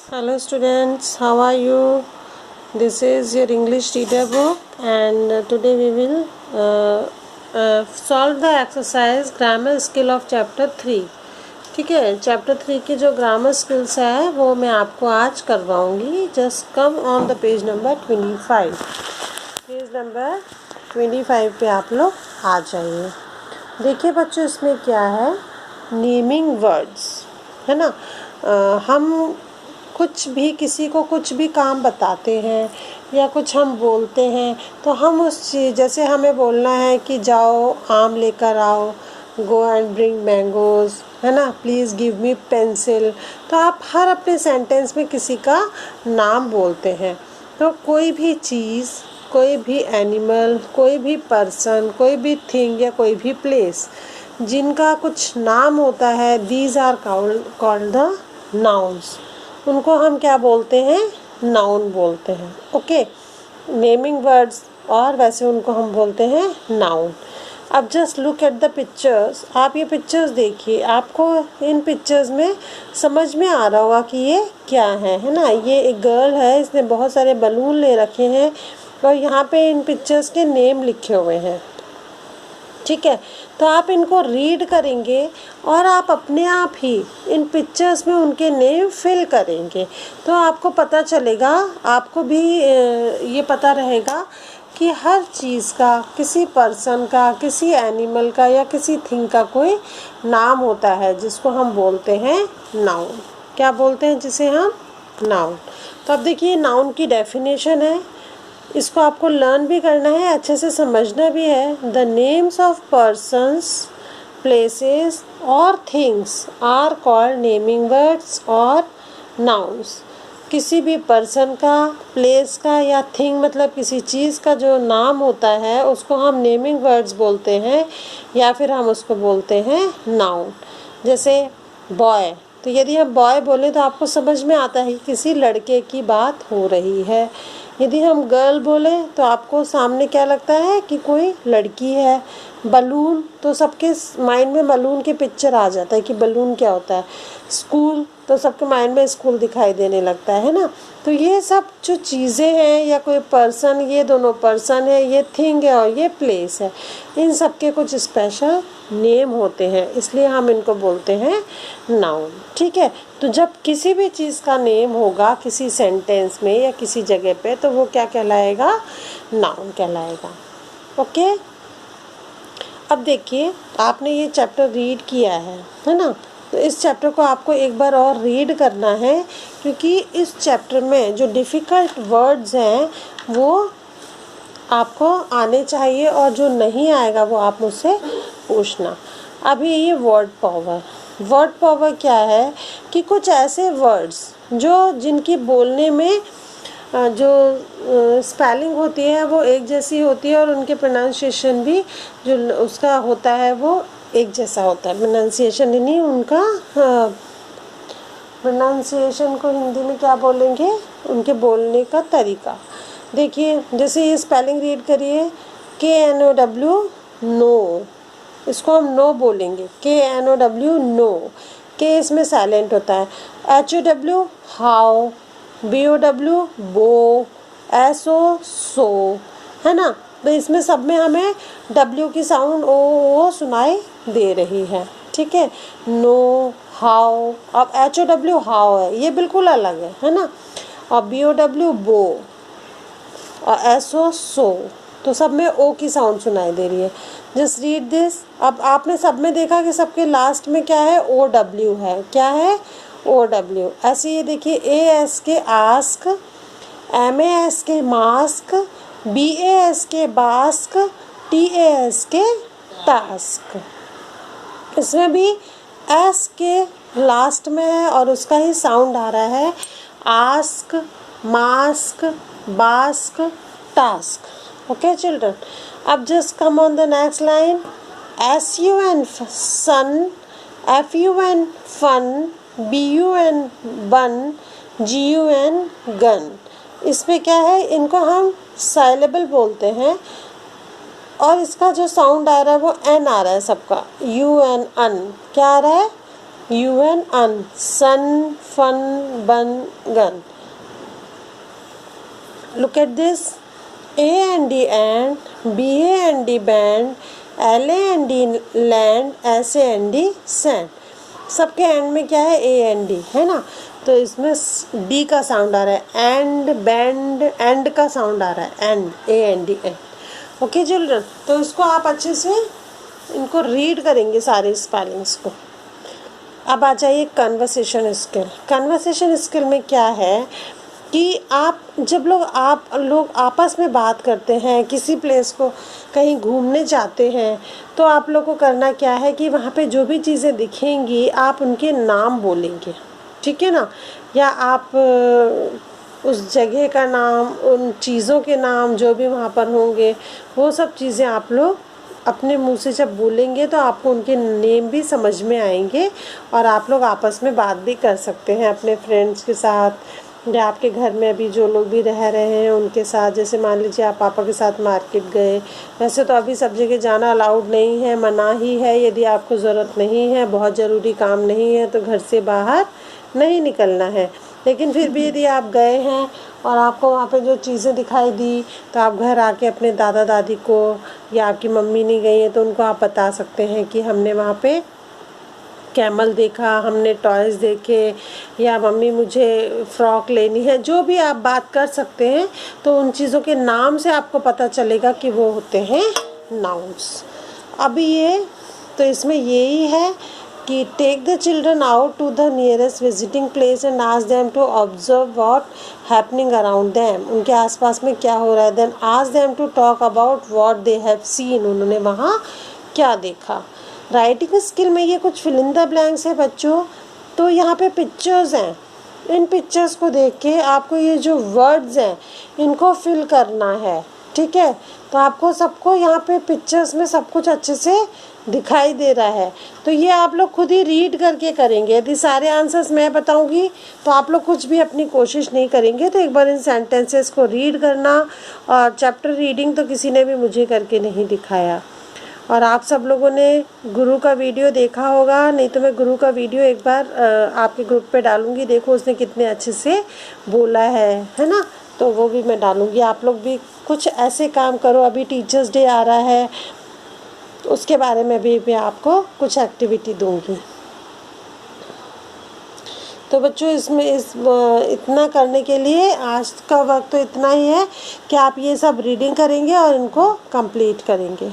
Hello students, how are you? This is your English reader book and today we will solve the exercise grammar skill of chapter 3. ठीक है, chapter 3 की जो grammar skills है वो मैं आपको आज करवाऊंगी. Just come on the page number 25. Page number 25 पे आप लोग आ जाइए. देखिए बच्चों, इसमें क्या है, नेमिंग वर्ड्स है ना. हम कुछ भी किसी को कुछ भी काम बताते हैं या कुछ हम बोलते हैं तो हम उस चीज़, जैसे हमें बोलना है कि जाओ आम लेकर आओ, गो एंड ब्रिंग मैंगोज़, है ना, प्लीज़ गिव मी पेंसिल. तो आप हर अपने सेंटेंस में किसी का नाम बोलते हैं. तो कोई भी चीज़, कोई भी एनिमल, कोई भी पर्सन, कोई भी थिंग या कोई भी प्लेस जिनका कुछ नाम होता है, these are called the nouns. उनको हम क्या बोलते हैं, नाउन बोलते हैं. ओके, नेमिंग वर्ड्स, और वैसे उनको हम बोलते हैं नाउन. अब just look at the pictures. आप ये पिक्चर्स देखिए, आपको इन पिक्चर्स में समझ में आ रहा होगा कि ये क्या है ना. ये एक गर्ल है, इसने बहुत सारे बलून ले रखे हैं और यहाँ पे इन पिक्चर्स के नेम लिखे हुए हैं. ठीक है, तो आप इनको रीड करेंगे और आप अपने आप ही इन पिक्चर्स में उनके नेम फिल करेंगे तो आपको पता चलेगा, आपको भी ये पता रहेगा कि हर चीज़ का, किसी पर्सन का, किसी एनिमल का या किसी थिंग का कोई नाम होता है जिसको हम बोलते हैं नाउन. क्या बोलते हैं जिसे हम, नाउन. तो अब देखिए, नाउन की डेफिनेशन है, इसको आपको लर्न भी करना है, अच्छे से समझना भी है. The names of persons, places और things are called naming words और नाउन्स. किसी भी पर्सन का, प्लेस का या थिंग मतलब किसी चीज़ का जो नाम होता है उसको हम नेमिंग वर्ड्स बोलते हैं या फिर हम उसको बोलते हैं नाउन. जैसे बॉय, तो यदि हम बॉय बोलें तो आपको समझ में आता है कि किसी लड़के की बात हो रही है. यदि हम गर्ल बोले तो आपको सामने क्या लगता है कि कोई लड़की है. बलून, तो सबके माइंड में बलून की पिक्चर आ जाता है कि बलून क्या होता है. स्कूल, तो सबके माइंड में स्कूल दिखाई देने लगता है ना. तो ये सब जो चीज़ें हैं या कोई पर्सन, ये दोनों पर्सन है, ये थिंग है और ये प्लेस है, इन सब के कुछ स्पेशल नेम होते हैं, इसलिए हम इनको बोलते हैं नाउन. ठीक है, तो जब किसी भी चीज़ का नेम होगा किसी सेंटेंस में या किसी जगह पे तो वो क्या कहलाएगा, नाउन कहलाएगा. ओके, अब देखिए, आपने ये चैप्टर रीड किया है ना. तो इस चैप्टर को आपको एक बार और रीड करना है क्योंकि इस चैप्टर में जो डिफ़िकल्ट वर्ड्स हैं वो आपको आने चाहिए और जो नहीं आएगा वो आप मुझसे पूछना. अभी ये वर्ड पावर. वर्ड पावर क्या है कि कुछ ऐसे वर्ड्स जो जिनकी बोलने में जो स्पेलिंग होती है वो एक जैसी होती है और उनके प्रोनाउंसिएशन भी जो उसका होता है वो एक जैसा होता है. प्रोनाउंसिएशन नहीं, उनका प्रोनाउंसिएशन को हिंदी में क्या बोलेंगे, उनके बोलने का तरीका. देखिए, जैसे ये स्पेलिंग रीड करिए, KNOW, नो. इसको हम नो बोलेंगे, KNOW, नो. के इसमें साइलेंट होता है. HOW, how. BOW, बो. SO, सो, है ना. तो इसमें सब में हमें W की साउंड ओ सुनाई दे रही है. ठीक है, नो, हाउ. अब HOW हाउ है, ये बिल्कुल अलग है ना. और BOW बो और SO सो, तो सब में ओ की साउंड सुनाई दे रही है. Just read this. अब आपने सब में देखा कि सबके लास्ट में क्या है, OW है. क्या है, OW. ऐसे ये देखिए, AS के आस्क, MAS के मास्क, BAS के बास्क, TAS के टास्क. इसमें भी एस के लास्ट में है और उसका ही साउंड आ रहा है. Ask, mask, bask, task. Okay children, अब just come on the next line. SUN sun, FUN fun, BUN bun, GUN gun. इसमें क्या है, इनको हम साइलेबल बोलते हैं और इसका जो साउंड आ रहा है वो एन आ रहा है सबका. UN अन. क्या आ रहा है, UN un, sun, fun, bun, gun. Look at this. A and D and, BA and D band, LA and D land, SA and D sand. सबके एंड में क्या है? ए एंड डी है ना, तो इसमें डी का साउंड आ रहा है, एंड बैंड एंड का साउंड आ रहा है, and A and D and. Okay children, तो इसको आप अच्छे से इनको रीड करेंगे सारे स्पेलिंग्स को। अब आ जाइए कन्वर्सेशन स्किल। कन्वर्सेशन स्किल में क्या है कि आप आप लोग आपस में बात करते हैं, किसी प्लेस को कहीं घूमने जाते हैं, तो आप लोग को करना क्या है कि वहाँ पे जो भी चीज़ें दिखेंगी आप उनके नाम बोलेंगे, ठीक है ना, या आप उस जगह का नाम, उन चीज़ों के नाम जो भी वहाँ पर होंगे, वो सब चीज़ें आप लोग अपने मुंह से जब बोलेंगे तो आपको उनके नेम भी समझ में आएंगे और आप लोग आपस में बात भी कर सकते हैं अपने फ्रेंड्स के साथ या आपके घर में अभी जो लोग भी रह रहे हैं उनके साथ। जैसे मान लीजिए आप पापा के साथ मार्केट गए, वैसे तो अभी सब जगह जाना अलाउड नहीं है, मना ही है, यदि आपको ज़रूरत नहीं है, बहुत ज़रूरी काम नहीं है तो घर से बाहर नहीं निकलना है। लेकिन फिर भी यदि आप गए हैं और आपको वहाँ पे जो चीज़ें दिखाई दी तो आप घर आके अपने दादा दादी को या आपकी मम्मी नहीं गई है तो उनको आप बता सकते हैं कि हमने वहाँ पे कैमल देखा, हमने टॉयज़ देखे, या मम्मी मुझे फ़्रॉक लेनी है, जो भी आप बात कर सकते हैं। तो उन चीज़ों के नाम से आपको पता चलेगा कि वो होते हैं नाउन्स। अभी ये तो इसमें यही है कि take the children out to the nearest visiting place and ask them to observe what happening around them. उनके आसपास में क्या हो रहा है। Then ask them to talk about what they have seen, उन्होंने वहाँ क्या देखा। राइटिंग स्किल में ये कुछ फिल इन द ब्लैंक्स है बच्चों। तो यहाँ पे पिक्चर्स हैं, इन पिक्चर्स को देख के आपको ये जो वर्ड्स हैं इनको फिल करना है, ठीक है। तो आपको सबको यहाँ पे पिक्चर्स में सब कुछ अच्छे से दिखाई दे रहा है, तो ये आप लोग खुद ही रीड करके करेंगे। यदि सारे आंसर्स मैं बताऊंगी तो आप लोग कुछ भी अपनी कोशिश नहीं करेंगे। तो एक बार इन सेंटेंसेस को रीड करना, और चैप्टर रीडिंग तो किसी ने भी मुझे करके नहीं दिखाया। और आप सब लोगों ने गुरु का वीडियो देखा होगा, नहीं तो मैं गुरु का वीडियो एक बार आपके ग्रुप पे डालूंगी। देखो उसने कितने अच्छे से बोला है ना, तो वो भी मैं डालूंगी। आप लोग भी कुछ ऐसे काम करो। अभी टीचर्स डे आ रहा है, उसके बारे में भी मैं आपको कुछ एक्टिविटी दूंगी। तो बच्चों इसमें इतना करने के लिए आज का वक्त तो इतना ही है कि आप ये सब रीडिंग करेंगे और इनको कंप्लीट करेंगे।